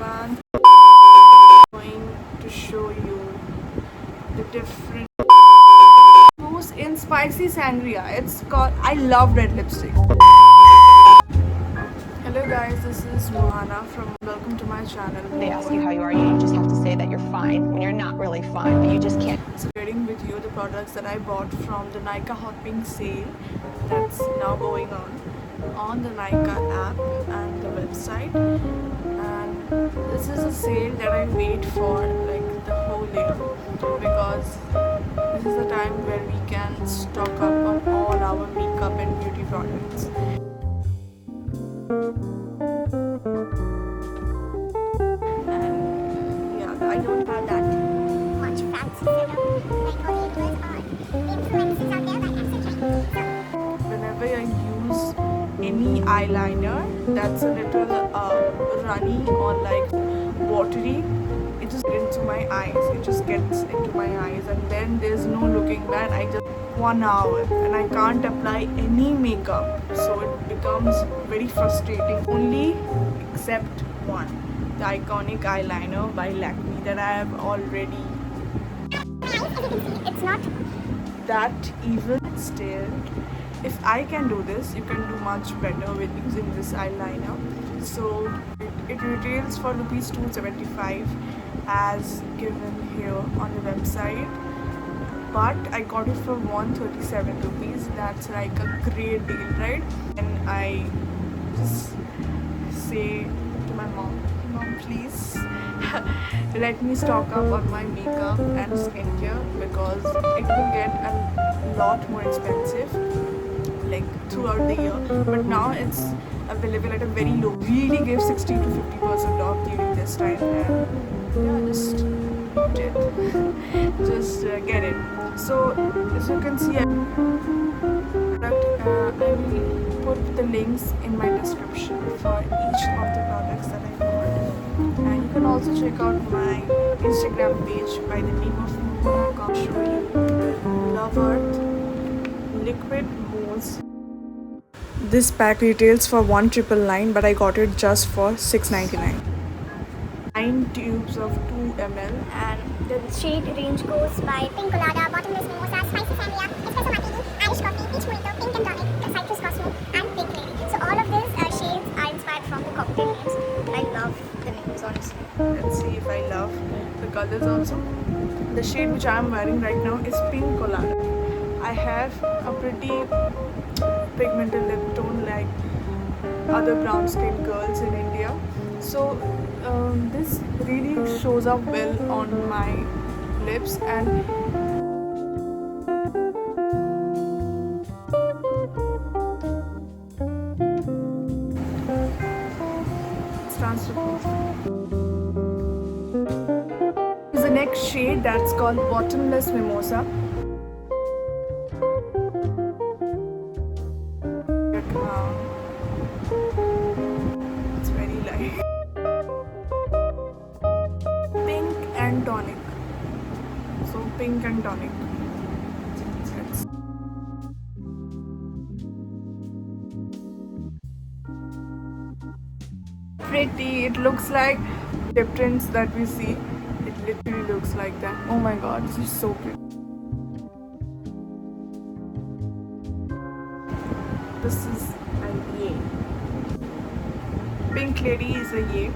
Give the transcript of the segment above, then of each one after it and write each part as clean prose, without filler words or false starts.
everyone. I'm going to show you the different juice in spicy sangria. It's called I love red lipstick. Hello guys, this is Mohana from welcome to my channel. They ask you how you are, you just have to say that you're fine when you're not really fine, but you just can't. So sharing with you the products that I bought from the Nykaa Hot Pink sale that's now going on the Nykaa app and the website. And this is a sale that I wait for like the whole year because this is the time where we can stock up on all our makeup and beauty products. And yeah, I don't have that much fancy setup like Hollywood or influencers out there like Amsterdam. whenever I use any eyeliner that's a little runny or like watery, it just gets into my eyes. It just gets into my eyes, and then there's no looking back. I just 1 hour and I can't apply any makeup, so it becomes very frustrating. Only except one, the iconic eyeliner by Lakme that I have already It's not that even still. If I can do this, you can do much better with using this eyeliner. So it retails for rupees 275 as given here on the website, but I got it for 137 rupees. That's like a great deal, right? And I just say to my mom, please let me stock up on my makeup and skincare because it will get a lot more expensive like throughout the year, but now it's available at a very low. Really give 60 to 50% off during this time, and yeah, just get it. So as you can see, I will put the links in my description for each of the products that I bought, and you can also check out my Instagram page by the name of Mohana. Show you Love Earth Liquid Mousse. This pack retails for 1,999, but I got it just for 699. 9 tubes of 2 ml. and the shade range goes by Pink Colada, Bottomless Mimosa, Spicy Sangria, Espresso Martini, Irish Coffee, Peach Mojito, Pink and Tonic, Citrus Cosmo, and Pink Lady. So all of these shades are inspired from the cocktail names. I love the names honestly. Let's see if I love the colors also. The shade which I am wearing right now is Pink Colada. I have a pretty pigmented lip tone like other brown skinned girls in India. So this really shows up well on my lips, and it's transferable. The next shade that's called Bottomless Mimosa. It's very light. Pink and tonic. So pink and tonic. It's pretty. It looks like lip tints that we see. It literally looks like that. Oh my god, this is so pretty. This is a yay. Pink Lady is a yay.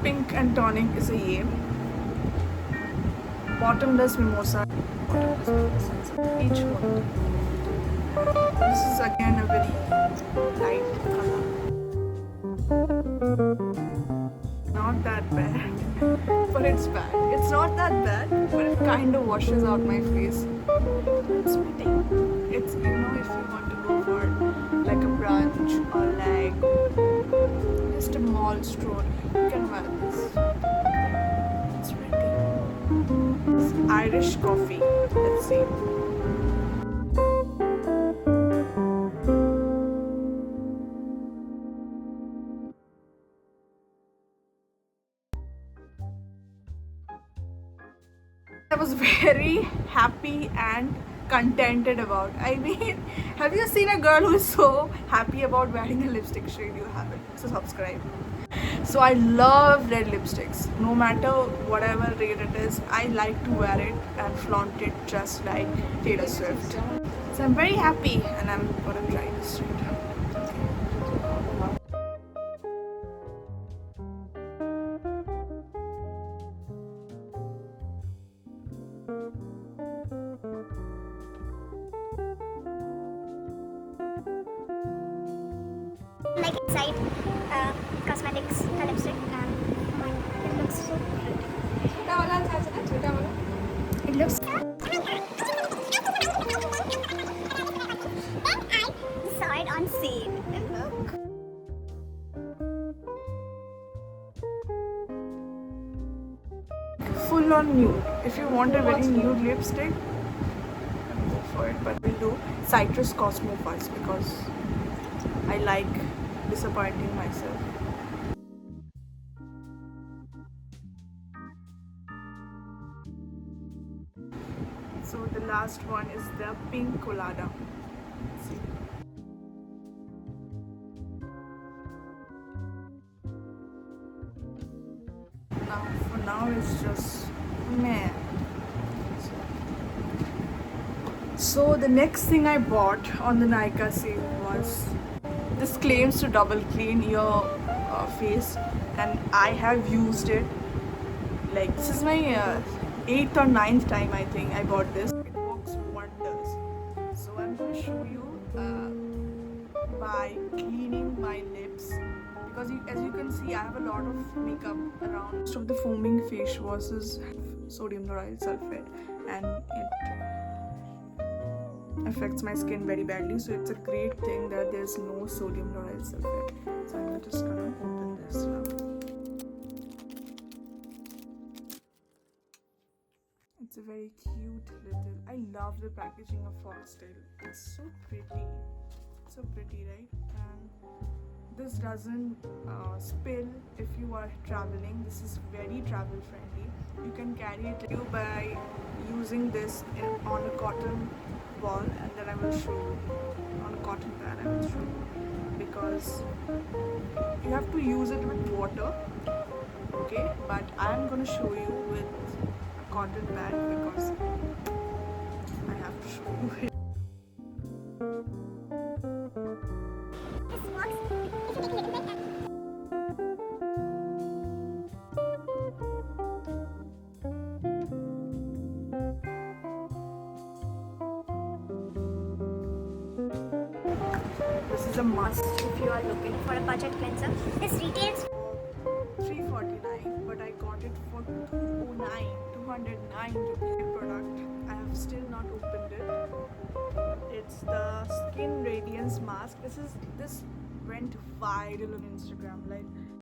Pink and Tonic is a yay. Bottomless Mimosa. Each one. This is again a very light color. Not that bad, but it's bad. It's not that bad, but it kind of washes out my face. It's pretty. It's, if you want to go for like a brunch or like just a mall stroll, you can wear this. It's pretty. It's Irish Coffee. Let's see. I was very happy and contented about. I mean, have you seen a girl who is so happy about wearing a lipstick shade? You haven't. So subscribe. So I love red lipsticks. No matter whatever rate it is, I like to wear it and flaunt it just like Taylor Swift. So I'm very happy and I'm gonna try this shade. Like inside cosmetics lipstick and it looks so pretty. It looks then I saw it on sale and look. Full on nude. If you want a very nude lipstick, go for it. But we'll do Citrus Cosmo first because I like disappointing myself. So the last one is the Pink Colada. See. Now, for now, it's just meh. So the next thing I bought on the Nykaa sale was this claims to double clean your face, and I have used it. Like this is my 8th or 9th time I think I bought this. It works wonders. So I'm going to show you by cleaning my lips because as you can see I have a lot of makeup around. Most of the foaming face washes have sodium lauryl sulfate and it affects my skin very badly, so it's a great thing that there's no sodium lauryl sulfate. So I'm just gonna open this now. It's a very cute little. I love the packaging of Foxtail. It's so pretty. So pretty, right? And this doesn't spill if you are traveling. This is very travel friendly. You can carry it by using this on a cotton ball, and then I will show you on a cotton pad. I will show you because you have to use it with water. Okay, but I am going to show you with a cotton pad because I have to show you it. This works if you take a little bit and This is a must. if you are looking for a budget cleanser. This retails $349, but I got it for $209 rupees product. I have still not opened it. It's the Skin Radiance Mask. This went viral on Instagram. Like